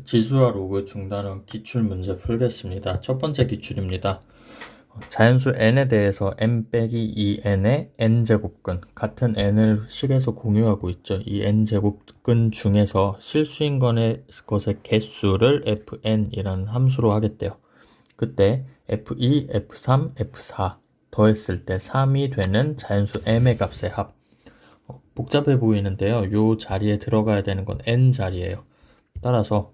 지수와 로그 중단원 기출 문제 풀겠습니다. 첫 번째 기출입니다. 자연수 n에 대해서 n-2n의 n제곱근 같은 n을 식에서 공유하고 있죠. 이 n제곱근 중에서 실수인 것의 개수를 fn이라는 함수로 하겠대요. 그때 f2, f3, f4 더했을 때 3이 되는 자연수 m의 값의 합. 복잡해 보이는데요. 이 자리에 들어가야 되는 건 n 자리예요. 따라서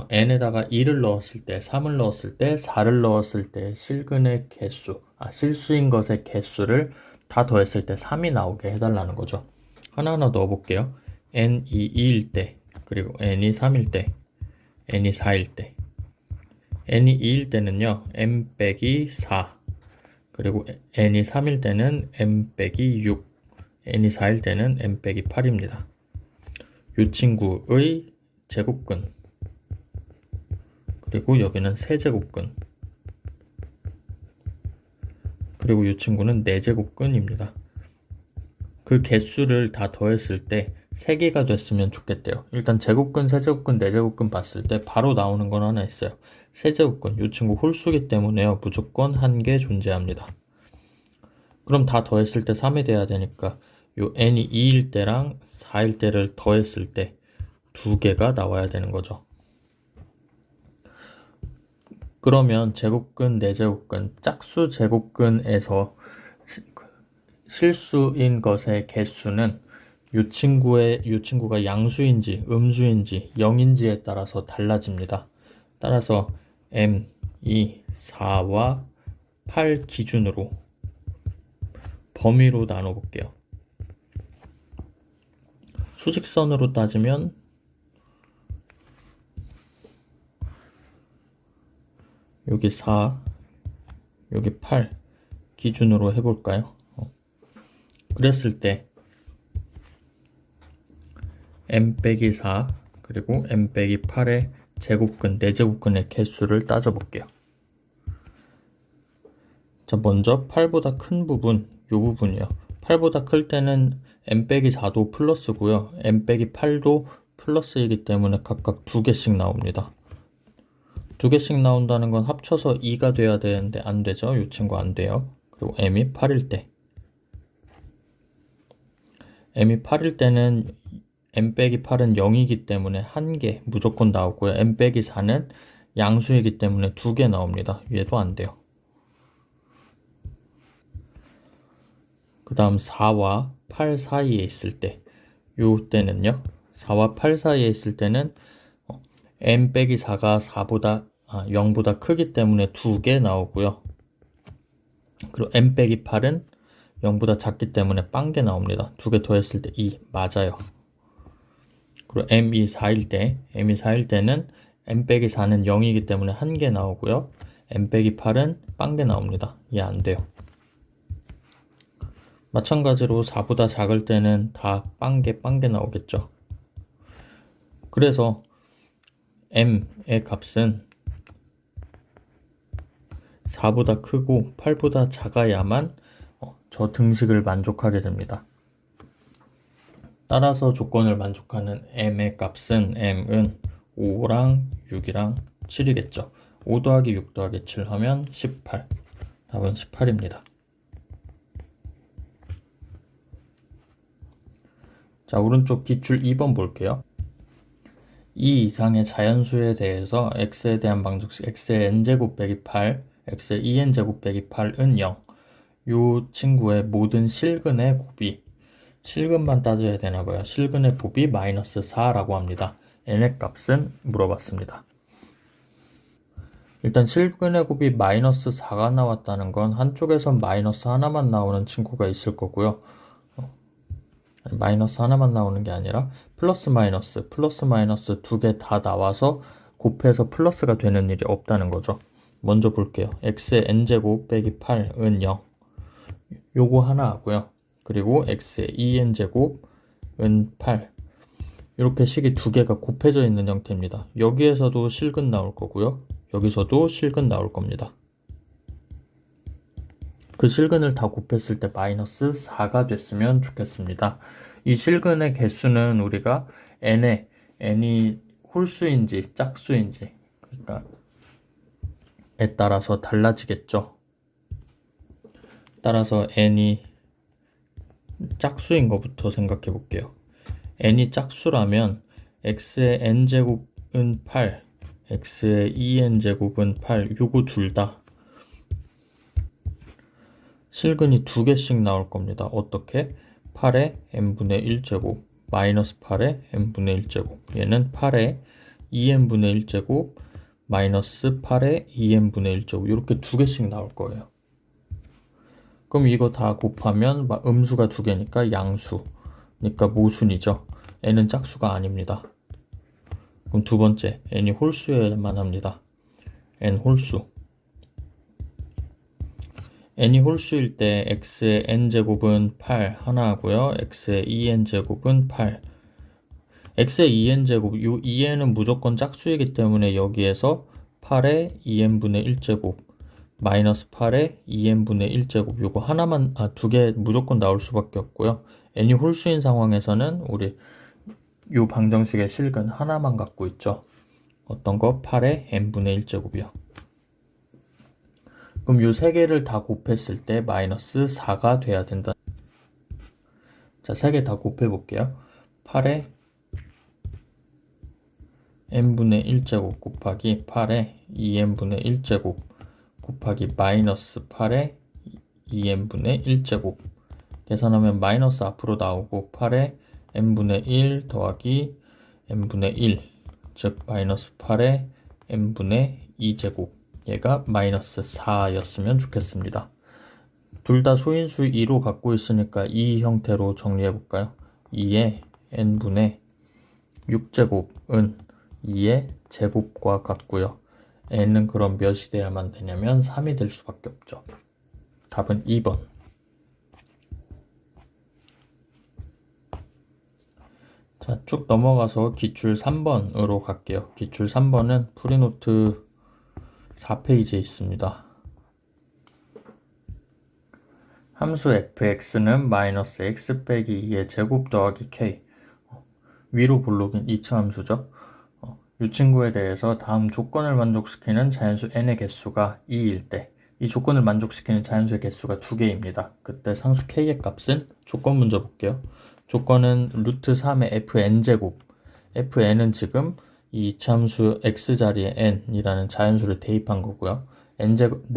n에다가 2를 넣었을 때, 3을 넣었을 때, 4를 넣었을 때 실근의 개수, 실수인 것의 개수를 다 더했을 때 3이 나오게 해달라는 거죠. 하나하나 넣어볼게요. n이 2일 때, 그리고 n이 3일 때, n이 4일 때. n이 2일 때는요, m 빼기 4, 그리고 n이 3일 때는 m 빼기 6, n이 4일 때는 m 빼기 8입니다. 이 친구의 제곱근, 그리고 여기는 세제곱근, 그리고 이 친구는 4제곱근입니다. 그 개수를 다 더했을 때 3개가 됐으면 좋겠대요. 일단 제곱근, 세제곱근, 4제곱근 봤을 때 바로 나오는 건 하나 있어요. 세제곱근, 이 친구 홀수기 때문에요. 무조건 1개 존재합니다. 그럼 다 더했을 때 3이 돼야 되니까 요 n이 2일 때랑 4일 때를 더했을 때 2개가 나와야 되는 거죠. 그러면 제곱근, 4제곱근, 짝수 제곱근에서 실수인 것의 개수는 이 친구가 양수인지 음수인지 0인지에 따라서 달라집니다. 따라서 m, 2, 4와 8 기준으로 범위로 나눠볼게요. 수직선으로 따지면 여기 4, 여기 8 기준으로 해볼까요? 그랬을 때 m 빼기 4 그리고 m 빼기 8의 제곱근, 4제곱근의 개수를 따져볼게요. 자, 먼저 8보다 큰 부분, 이 부분이요. 8보다 클 때는 m 빼기 4도 플러스고요. m 빼기 8도 플러스이기 때문에 각각 2개씩 나옵니다. 2개씩 나온다는 건 합쳐서 2가 돼야 되는데 안 되죠. 이 친구 안 돼요. 그리고 m이 8일 때. m이 8일 때는 m 빼기 8은 0이기 때문에 1개 무조건 나오고요. m 빼기 4는 양수이기 때문에 2개 나옵니다. 얘도 안 돼요. 그 다음 4와 8 사이에 있을 때, 요 때는요, 4와 8 사이에 있을 때는 m 빼기 4가 0보다 크기 때문에 2개 나오고요. 그리고 m 빼기 8은 0보다 작기 때문에 0개 나옵니다. 2개 더했을 때 2, 맞아요. 그리고 m이 4일 때는 m 빼기 4는 0이기 때문에 1개 나오고요. m 빼기 8은 0개 나옵니다. 이해 안 돼요. 마찬가지로 4보다 작을 때는 다 0개 나오겠죠. 그래서 m의 값은 4보다 크고 8보다 작아야만 저 등식을 만족하게 됩니다. 따라서 조건을 만족하는 m의 값은 m은 5랑 6이랑 7이겠죠. 5 더하기 6 더하기 7 하면 18. 답은 18입니다. 자, 오른쪽 기출 2번 볼게요. 이 이상의 자연수에 대해서 x에 대한 방정식 x의 n제곱 빼기 8, x의 2n제곱 빼기 8은 0. 이 친구의 모든 실근의 곱이, 실근만 따져야 되나봐요. 실근의 곱이 마이너스 4라고 합니다. n의 값은 물어봤습니다. 일단 실근의 곱이 마이너스 4가 나왔다는 건 한쪽에선 마이너스 하나만 나오는 친구가 있을 거고요. 마이너스 하나만 나오는 게 아니라 플러스 마이너스 2개 다 나와서 곱해서 플러스가 되는 일이 없다는 거죠. 먼저 볼게요. x의 n제곱 빼기 8은 0. 요거 하나 하고요. 그리고 x의 2n제곱은 8. 이렇게 식이 2개가 곱해져 있는 형태입니다. 여기에서도 실근 나올 거고요. 여기서도 실근 나올 겁니다. 그 실근을 다 곱했을 때 마이너스 4가 됐으면 좋겠습니다. 이 실근의 개수는 우리가 n이 홀수인지 짝수인지 그러니까 에 따라서 달라지겠죠. 따라서 n이 짝수인 것부터 생각해 볼게요. n이 짝수라면 x의 n제곱은 8, x의 2n제곱은 8, 요거 둘 다 실근이 두 개씩 나올 겁니다. 어떻게? 8의 n분의 1제곱 마이너스 8의 n분의 1제곱, 얘는 8의 2n분의 1제곱 마이너스 8의 2n분의 1제곱, 이렇게 두 개씩 나올 거예요. 그럼 이거 다 곱하면 음수가 두 개니까 양수, 그러니까 모순이죠. n은 짝수가 아닙니다. 그럼 두 번째, n이 홀수여야만 합니다. n 홀수. n이 홀수일 때 x의 n제곱은 8 하나 하고요. x의 2n제곱은 8. x의 2n제곱, 이 2n은 무조건 짝수이기 때문에 여기에서 8의 2n분의 1제곱 마이너스 8의 2n분의 1제곱, 요거 하나만, 두 개 무조건 나올 수밖에 없고요. n이 홀수인 상황에서는 우리 요 방정식의 실근 하나만 갖고 있죠. 어떤 거? 8의 n분의 1제곱이요. 그럼 요 세 개를 다 곱했을 때 마이너스 4가 돼야 된다. 자, 세 개 다 곱해 볼게요. 8의 n분의 1제곱 곱하기 8의 2n분의 1제곱 곱하기 마이너스 8의 2n분의 1제곱. 계산하면 마이너스 앞으로 나오고 8의 n분의 1 더하기 n분의 1, 즉 마이너스 8의 n분의 2제곱, 얘가 마이너스 4였으면 좋겠습니다. 둘 다 소인수 2로 갖고 있으니까 이 형태로 정리해 볼까요? 2의 n분의 6제곱은 2의 제곱과 같고요. n은 그럼 몇이 돼야만 되냐면 3이 될 수밖에 없죠. 답은 2번. 자, 쭉 넘어가서 기출 3번으로 갈게요. 기출 3번은 프리노트 4페이지에 있습니다. 함수 fx는 마이너스 x 빼기 2의 제곱 더하기 k. 위로 볼록인 2차 함수죠. 이 친구에 대해서 다음 조건을 만족시키는 자연수 n의 개수가 2일 때, 이 조건을 만족시키는 자연수의 개수가 2개입니다. 그때 상수 k의 값은, 조건 먼저 볼게요. 조건은 루트 3의 fn제곱, fn은 지금 이 이차함수 x 자리에 n이라는 자연수를 대입한 거고요. n제곱,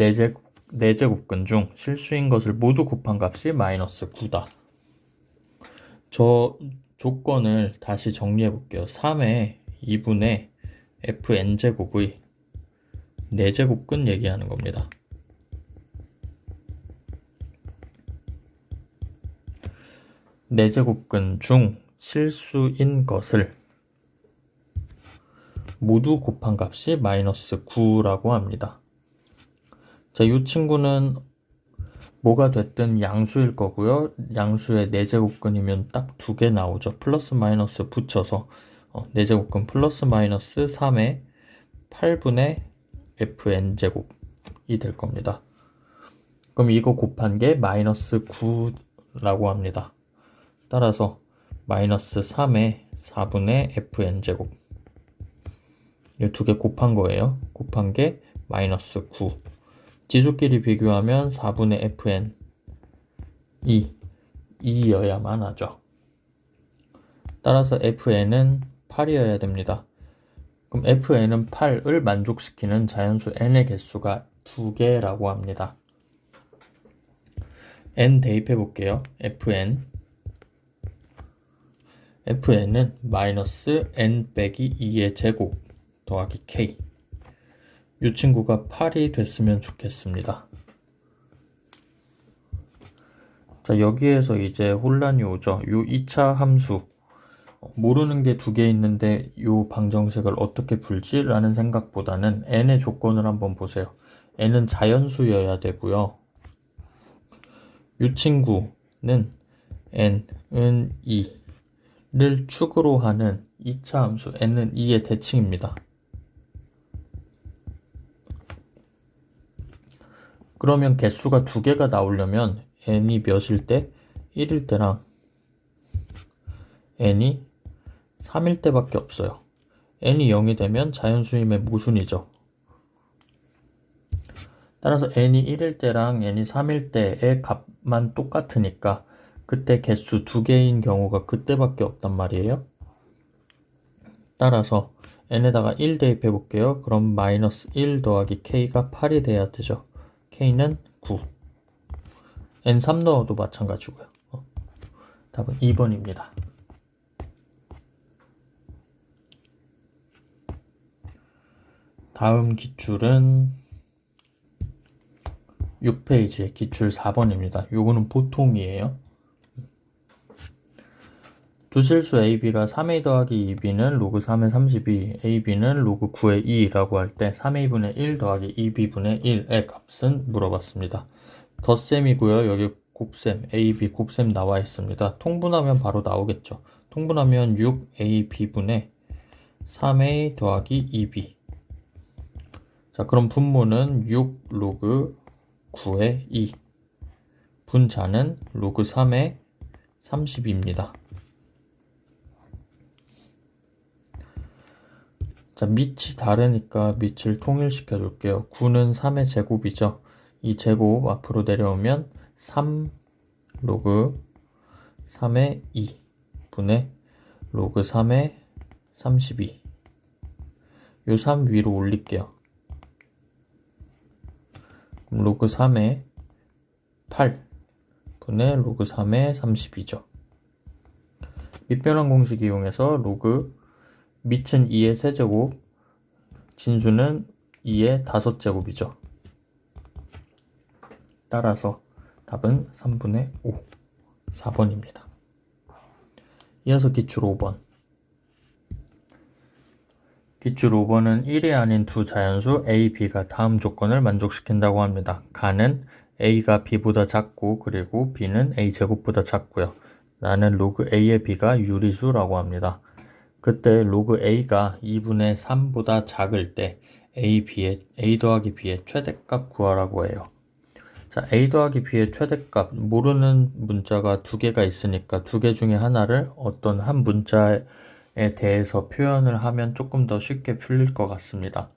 4제곱근 중 실수인 것을 모두 곱한 값이 마이너스 9다. 저 조건을 다시 정리해 볼게요. 3의 2분의 fn제곱의 4제곱근 얘기하는 겁니다. 4제곱근 중 실수인 것을 모두 곱한 값이 마이너스 9라고 합니다. 자, 이 친구는 뭐가 됐든 양수일 거고요. 양수의 4제곱근이면 딱 2개 나오죠. 플러스 마이너스 붙여서 4제곱근 플러스 마이너스 3의 8분의 fn제곱이 될 겁니다. 그럼 이거 곱한 게 마이너스 9라고 합니다. 따라서 마이너스 3의 4분의 fn제곱, 이 두 개 곱한 거예요. 곱한 게 마이너스 9. 지수끼리 비교하면 4분의 fn 2여야만 하죠. 따라서 fn은 8이어야 됩니다. 그럼 fn은 8을 만족시키는 자연수 n의 개수가 2개라고 합니다. n 대입해 볼게요. fn은 마이너스 n 빼기 2의 제곱 더하기 k. 이 친구가 8이 됐으면 좋겠습니다. 자, 여기에서 이제 혼란이 오죠. 요 2차 함수, 모르는 게 2개 있는데 요 방정식을 어떻게 풀지? 라는 생각보다는 n의 조건을 한번 보세요. n은 자연수여야 되고요. 이 친구는 n은 2를 축으로 하는 2차 함수, n은 2의 대칭입니다. 그러면 개수가 2개가 나오려면 n이 몇일 때? 1일 때랑 n이 3일 때밖에 없어요. n이 0이 되면 자연수임의 모순이죠. 따라서 n이 1일 때랑 n이 3일 때의 값만 똑같으니까 그때 개수 2개인 경우가 그때밖에 없단 말이에요. 따라서 n에다가 1 대입해 볼게요. 그럼 마이너스 1 더하기 k가 8이 돼야 되죠. k는 9. n3 넣어도 마찬가지고요. 답은 2번입니다. 다음 기출은 6페이지의 기출 4번입니다. 요거는 보통이에요. 두 실수 AB가 3A 더하기 2B는 로그 3의 32, AB는 로그 9의 2라고 할 때 3A분의 1 더하기 2B분의 1의 값은 물어봤습니다. 덧셈이고요. 여기 곱셈, AB 곱셈 나와 있습니다. 통분하면 바로 나오겠죠. 통분하면 6AB분의 3A 더하기 2B. 자, 그럼 분모는 6 로그 9의 2. 분자는 로그 3의 32입니다. 자, 밑이 다르니까 밑을 통일시켜 줄게요. 9는 3의 제곱이죠. 이 제곱 앞으로 내려오면 3 로그 3의 2 분의 로그 3의 32. 요 3 위로 올릴게요. 그럼 로그 3의 8 분의 로그 3의 32죠. 밑변환 공식 이용해서 로그 밑은 2의 세제곱, 진수는 2의 5제곱이죠. 따라서 답은 3분의 5, 4번입니다. 이어서 기출 5번. 기출 5번은 1이 아닌 두 자연수 A, B가 다음 조건을 만족시킨다고 합니다. 가는 A가 B보다 작고 그리고 B는 A제곱보다 작고요. 나는 로그 A의 B가 유리수라고 합니다. 그때 로그 A가 2분의 3보다 작을 때 A 더하기 B의 최대값 구하라고 해요. 자, A 더하기 B의 최대값, 모르는 문자가 두 개가 있으니까 두 개 중에 하나를 어떤 한 문자에 대해서 표현을 하면 조금 더 쉽게 풀릴 것 같습니다.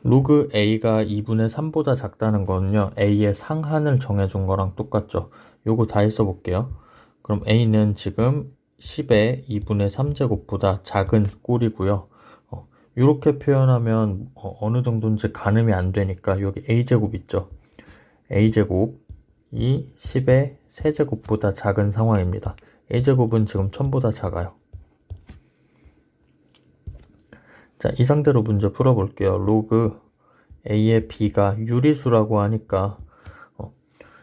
로그 A가 2분의 3보다 작다는 거는요, A의 상한을 정해준 거랑 똑같죠. 요거 다 했어 볼게요. 그럼 A는 지금 10의 2분의 3제곱보다 작은 꼴이고요. 이렇게 표현하면 어느 정도인지 가늠이 안 되니까 여기 A제곱 있죠. A제곱이 10의 세제곱보다 작은 상황입니다. A제곱은 지금 1000보다 작아요. 자, 이 상태로 문제 풀어볼게요. 로그 A의 B가 유리수라고 하니까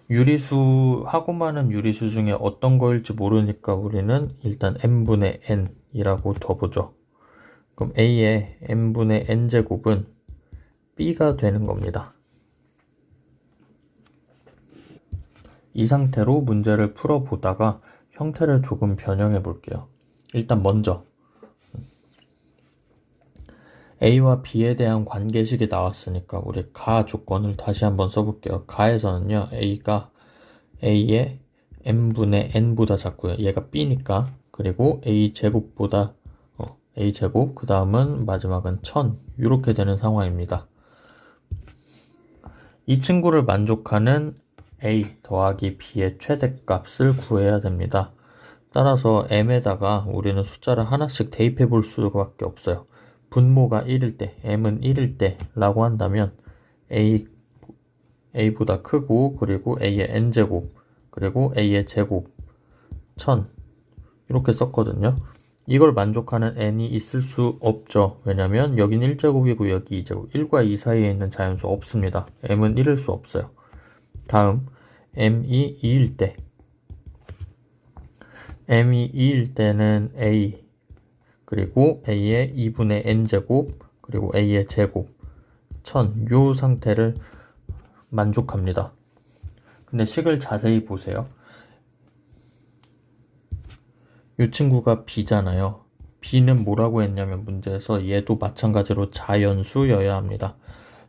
유리수하고 많은 유리수 중에 어떤 거일지 모르니까 우리는 일단 n분의 n이라고 둬보죠. 그럼 A의 n분의 n제곱은 B가 되는 겁니다. 이 상태로 문제를 풀어보다가 형태를 조금 변형해 볼게요. 일단 먼저 A와 B에 대한 관계식이 나왔으니까 우리 가 조건을 다시 한번 써볼게요. 가에서는요, A가 A의 n분의 n보다 작고요. 얘가 B니까. 그리고 A제곱보다 A제곱, 그 다음은 마지막은 1000 이렇게 되는 상황입니다. 이 친구를 만족하는 A 더하기 B의 최대값을 구해야 됩니다. 따라서 m에다가 우리는 숫자를 하나씩 대입해 볼 수밖에 없어요. 분모가 1일 때, m은 1일 때 라고 한다면 A보다 크고 그리고 A의 n제곱 그리고 A의 제곱 1000 이렇게 썼거든요. 이걸 만족하는 n이 있을 수 없죠. 왜냐면 여긴 1제곱이고 여기 2제곱 1과 2 사이에 있는 자연수 없습니다. m은 1일 수 없어요. 다음 m이 2일 때 m이 2일 때는 A 그리고 A의 2분의 n제곱 그리고 A의 제곱 1000 요 상태를 만족합니다. 근데 식을 자세히 보세요. 이 친구가 B잖아요. B는 뭐라고 했냐면 문제에서 얘도 마찬가지로 자연수여야 합니다.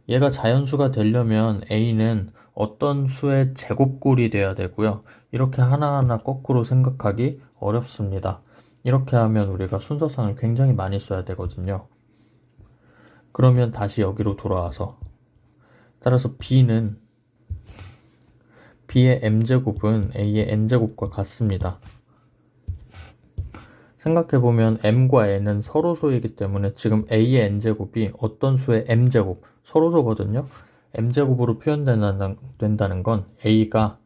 얘가 자연수가 되려면 A는 어떤 수의 제곱꼴이 돼야 되고요. 이렇게 하나하나 거꾸로 생각하기 어렵습니다. 이렇게 하면 우리가 순서상을 굉장히 많이 써야 되거든요. 그러면 다시 여기로 돌아와서, 따라서 B의 m제곱은 A의 n제곱과 같습니다. 생각해보면 m과 n은 서로소이기 때문에 지금 A의 n제곱이 어떤 수의 m제곱, 서로소거든요. m제곱으로 표현된다는 건 A가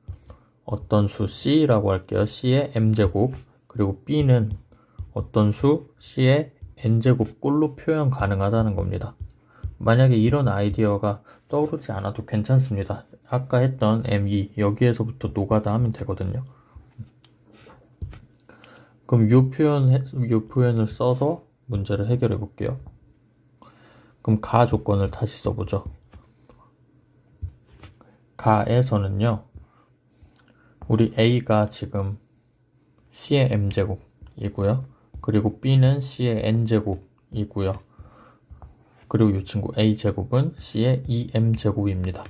어떤 수 C라고 할게요. C의 m제곱, 그리고 B는 어떤 수 C의 n제곱 꼴로 표현 가능하다는 겁니다. 만약에 이런 아이디어가 떠오르지 않아도 괜찮습니다. 아까 했던 M2 여기에서부터 노가다 하면 되거든요. 그럼 이 표현을 써서 문제를 해결해 볼게요. 그럼 가 조건을 다시 써보죠. 가에서는요, 우리 A가 지금 C의 m제곱이고요. 그리고 B는 C의 n제곱이고요. 그리고 이 친구 A제곱은 C의 2m제곱입니다.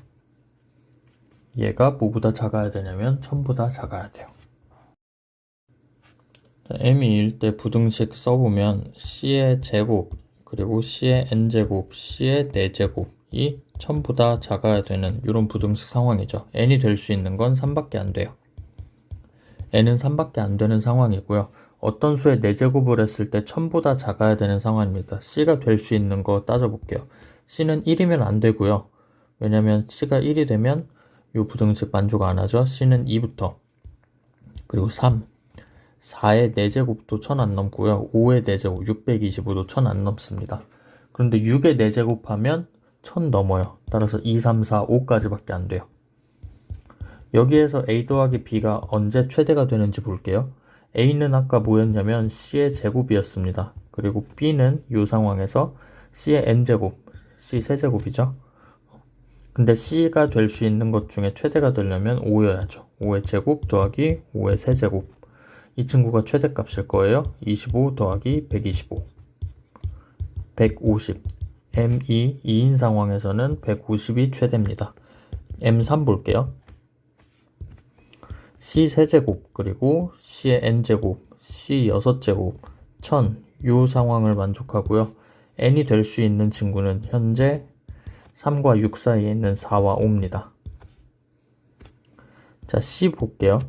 얘가 뭐보다 작아야 되냐면 1000보다 작아야 돼요. m이 1 때 부등식 써보면 C의 제곱, 그리고 C의 n제곱, C의 4제곱이 1000보다 작아야 되는 이런 부등식 상황이죠. n이 될 수 있는 건 3밖에 안 돼요. n은 3밖에 안 되는 상황이고요. 어떤 수의 4제곱을 했을 때 1000보다 작아야 되는 상황입니다. C가 될 수 있는 거 따져볼게요. C는 1이면 안 되고요. 왜냐면 C가 1이 되면 이 부등식 만족 안 하죠. C는 2부터, 그리고 3, 4의 4제곱도 1000 안 넘고요. 5의 4제곱 625도 1000 안 넘습니다. 그런데 6의 4제곱 하면 1000 넘어요. 따라서 2, 3, 4, 5까지밖에 안 돼요. 여기에서 A 더하기 B가 언제 최대가 되는지 볼게요. A는 아까 뭐였냐면 C의 제곱이었습니다. 그리고 B는 이 상황에서 C의 n제곱, C 세제곱이죠. 근데 C가 될 수 있는 것 중에 최대가 되려면 5여야죠. 5의 제곱 더하기 5의 세제곱. 이 친구가 최대값일 거예요. 25 더하기 125. 150. M2, 2인 상황에서는 150이 최대입니다. M3 볼게요. C 세제곱, 그리고 C의 n제곱, C 6제곱, 1000. 이 상황을 만족하고요. n이 될 수 있는 친구는 현재 3과 6 사이에 있는 4와 5입니다. 자, C 볼게요.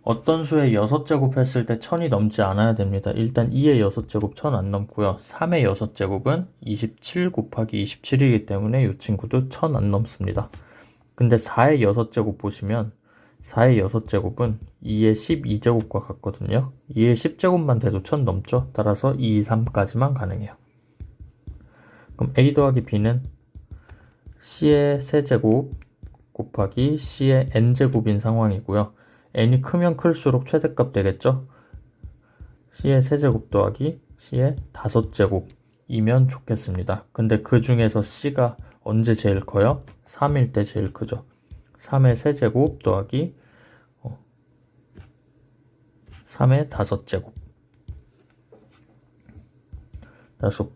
어떤 수의 6제곱 했을 때 1000이 넘지 않아야 됩니다. 일단 2의 6제곱 1000 안 넘고요. 3의 6제곱은 27 곱하기 27이기 때문에 이 친구도 1000 안 넘습니다. 근데 4의 6제곱 보시면 4의 6제곱은 2의 12제곱과 같거든요. 2의 10제곱만 돼도 1000 넘죠. 따라서 2, 3까지만 가능해요. 그럼 A 더하기 B는 C의 세제곱 곱하기 C의 n제곱인 상황이고요. n이 크면 클수록 최대값 되겠죠? C의 세제곱 더하기 C의 5제곱이면 좋겠습니다. 근데 그 중에서 C가 언제 제일 커요? 3일 때 제일 크죠. 3의 세제곱 더하기 3의 5제곱. 그래서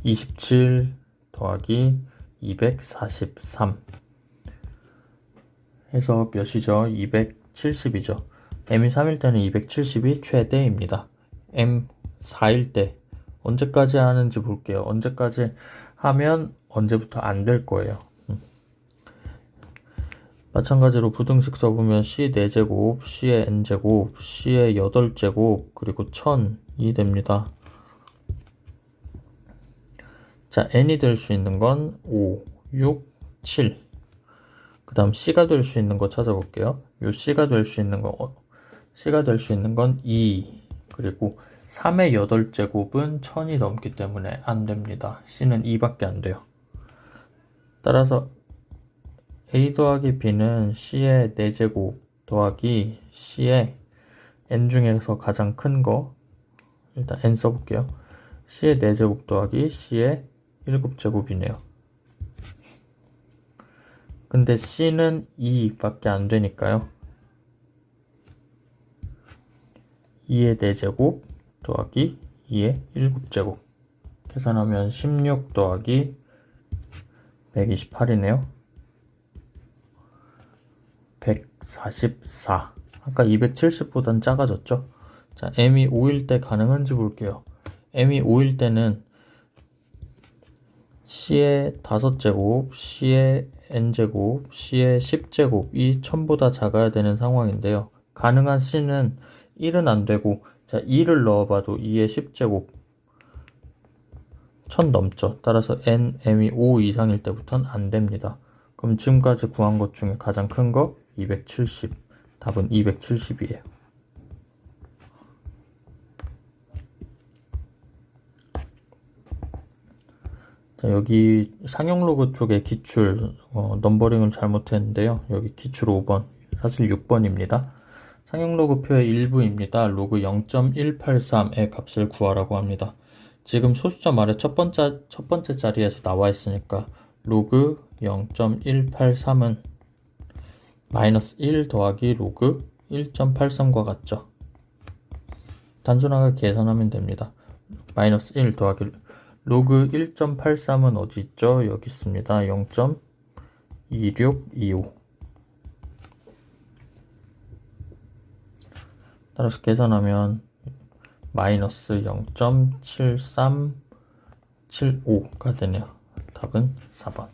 27 더하기 243 해서 몇이죠? 270이죠. m이 3일 때는 270이 최대입니다. m 4일 때 언제까지 하는지 볼게요. 언제까지 하면 언제부터 안 될 거예요. 마찬가지로 부등식 써보면 C 4제곱, C의 n제곱, C의 8제곱, 그리고 1000이 됩니다. 자, n이 될 수 있는 건 5, 6, 7. 그 다음 C가 될 수 있는 거 찾아볼게요. 요 C가 될 수 있는 건 2, 그리고 3의 8제곱은 1000이 넘기 때문에 안 됩니다. C는 2밖에 안 돼요. 따라서 A 더하기 B는 C의 4제곱 더하기 C의 n 중에서 가장 큰 거, 일단 n 써볼게요. C의 4제곱 더하기 C의 7제곱이네요. 근데 C는 2밖에 안 되니까요. 2의 4제곱 더하기 2의 7제곱. 계산하면 16 더하기 128이네요. 144. 아까 270보단 작아졌죠? 자, m이 5일 때 가능한지 볼게요. m이 5일 때는 c의 5제곱, c의 n제곱, c의 10제곱이 1000보다 작아야 되는 상황인데요. 가능한 c는 1은 안 되고, 자, 2를 넣어봐도 2의 10제곱 1000 넘죠. 따라서 m이 5 이상일 때부터는 안 됩니다. 그럼 지금까지 구한 것 중에 가장 큰 거 270. 답은 270이에요. 자, 여기 상용 로그 쪽에 기출 넘버링을 잘못했는데요. 여기 기출 5번, 사실 6번입니다. 상용 로그 표의 일부입니다. 로그 0.183의 값을 구하라고 합니다. 지금 소수점 아래 첫 번째 자리에서 나와 있으니까 로그 0.183은 마이너스 1 더하기 로그 1.83과 같죠. 단순하게 계산하면 됩니다. 마이너스 1 더하기 로그 1.83은 어디 있죠? 여기 있습니다. 0.2625. 따라서 계산하면 마이너스 0.7375가 되네요. 답은 4번.